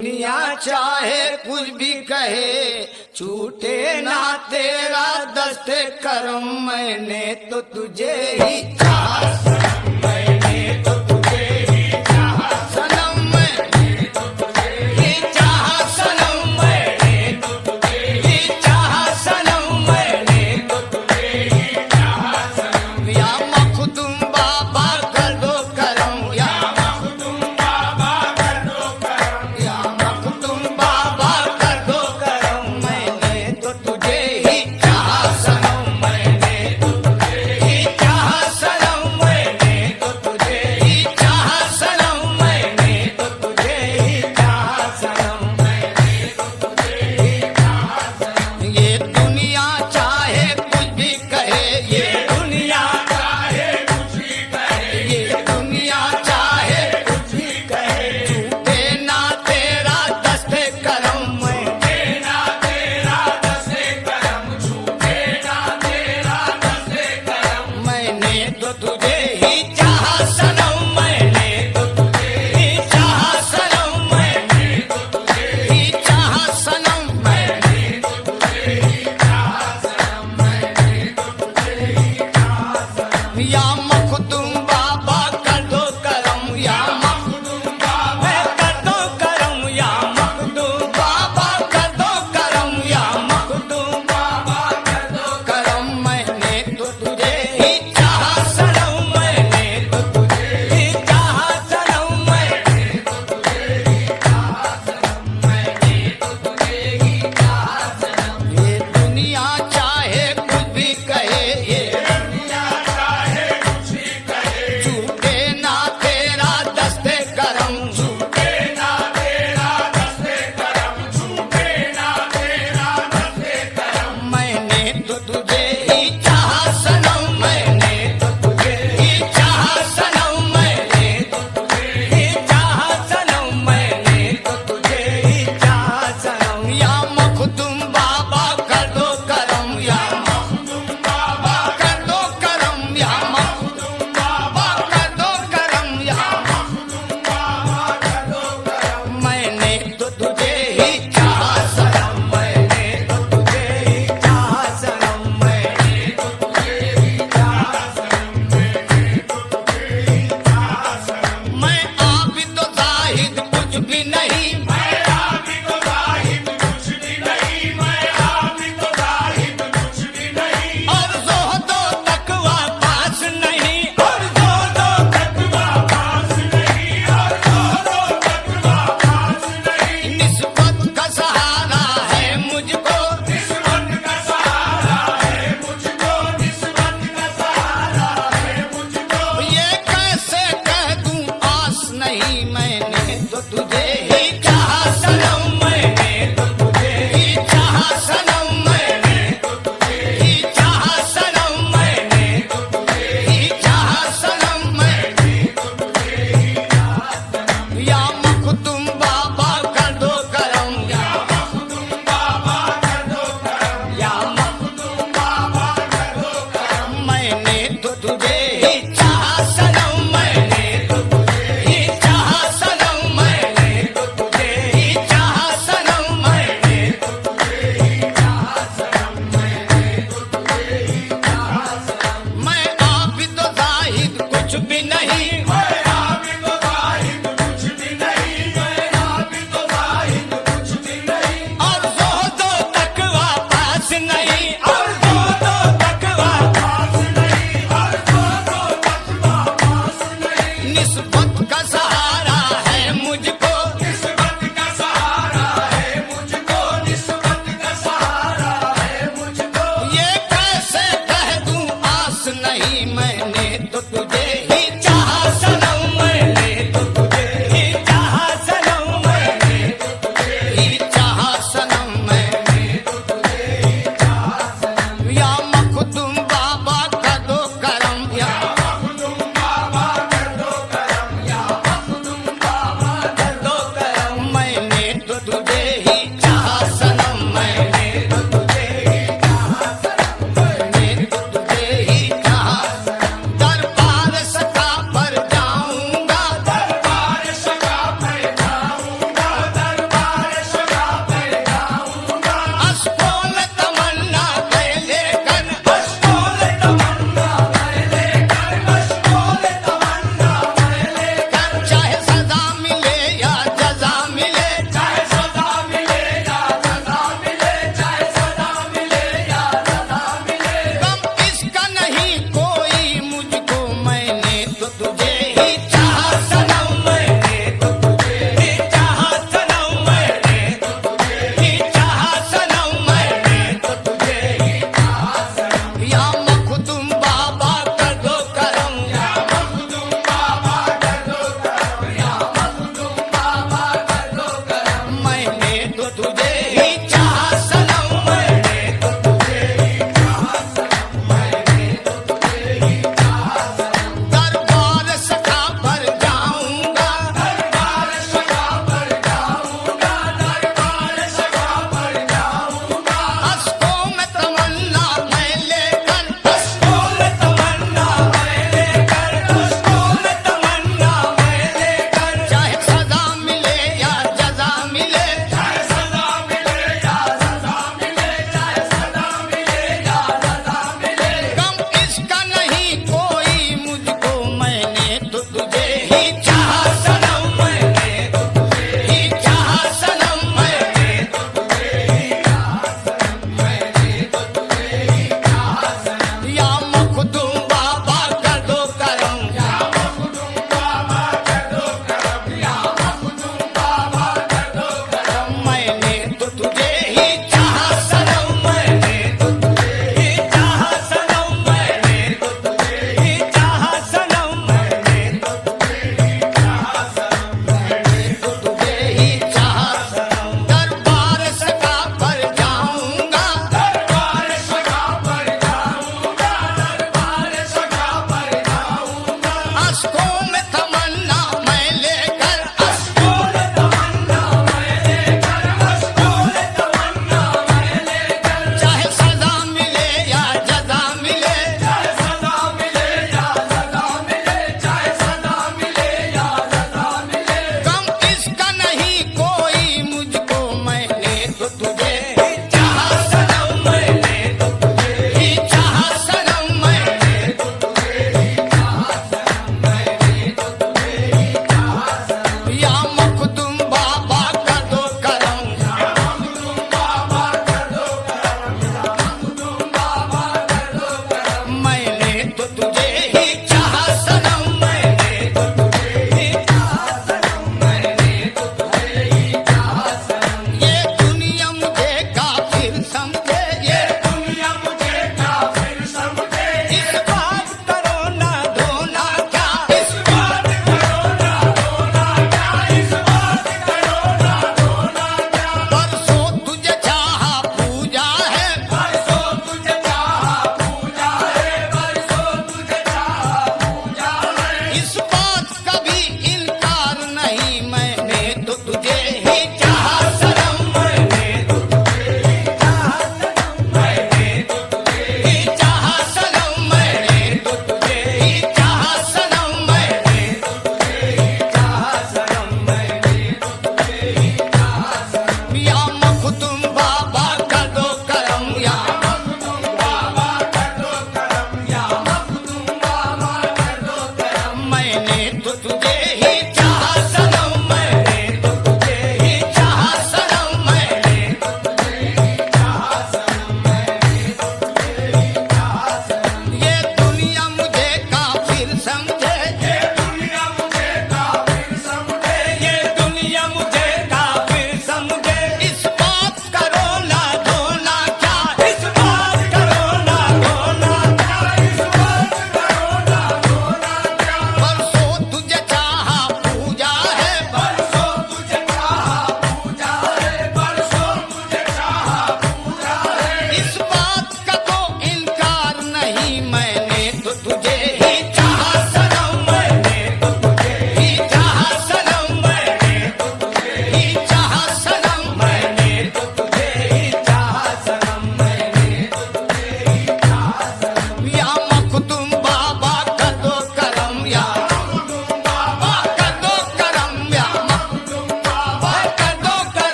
दुनिया चाहे कुछ भी कहे, छूटे ना तेरा दस्ते करम। मैंने तो तुझे ही चाहा सनम, मैंने तो तुझे ही चाहा सनम, मैंने तो तुझे ही चाहा सनम, मैंने तो तुझे ही चाहा सनम, मैंने तो तुझे ही चाहा सनम। या मखदूम बाबा कर दो करम, या मखदूम बाबा कर दो करम, या मखदूम बाबा कर दो करम। मैंने तो तुझे ही चाहा सनम, मैंने तो तुझे ही चाहा सनम, मैंने तो तुझे ही चाहा सनम, मैंने तो तुझे ही चाहा सनम, मैंने तो तुझे ही चाहा सनम। ये दुनिया चाहे कुछ भी कहे, ये दुनिया चाहे कुछ भी कहे, ये दुनिया चाहे कुछ भी कहे, छूटे ना तेरा दस्ते करम, छूटे ना तेरा दस्ते करम, छूटे ना तेरा दस्ते करम। मैंने तो तुझे ही चाहा सनम, मैंने तो तुझे ही चाहा सनम, मैंने तो तुझे ही चाहा सनम, मैंने तो तुझे ही चाहा सनम, मैंने तो तुझे ही चाहा सनम। या मखदूम बाबा कर दो करम, या मखदूम बाबा कर दो करम, या मखदूम बाबा कर दो करम, या मखदूम बाबा कर दो करम। मैंने तो तुझे ही चाहा सनम, मैंने तो तुझे ही चाहा सनम, मैंने तो तुझे ही चाहा सनम, मैंने तो तुझे ही चाहा सनम। ये दुनिया चाहे कुछ भी कहे, ये दुनिया चाहे कुछ भी कहे, छूटे ना तेरा दस्ते करम, छूटे ना तेरा दस्ते करम, छूटे ना तेरा दस्ते करम। मैंने तो तुझे ही चाहा सनम, मैंने तो तुझे ही चाहा सनम, मैंने तो तुझे ही चाहा सनम, मैंने तो तुझे ही चाहा सनम। या मखदूम बाबा कर दो करम, या मखदूम बाबा कर दो करम, या मखदूम बाबा कर दो करम, या मखदूम बाबा कर दो करम। मैंने तो तुझे ही चाहा सनम, मैंने तो तुझे ही चाहा सनम, मैंने तो तुझे ही चाहा सनम, मैंने तो तुझे ही चाहा सनम। मैं आबिद व जाहिद कुछ भी नहीं, मैं आबिद व जाहिद कुछ भी नहीं, मैं आबिद व जाहिद कुछ भी नहीं, और ज़ुहद व तक़वा पास नहीं, और ज़ुहद व तक़वा पास नहीं, और ज़ुहद व तक़वा पास नहीं। निस्बत का सहारा है मुझको, निस्बत का सहारा है मुझको, निस्बत का सहारा है मुझको। ये कैसे कह दूं आस नहीं, मैंने तो तुझे ही चाहा सनम, मैंने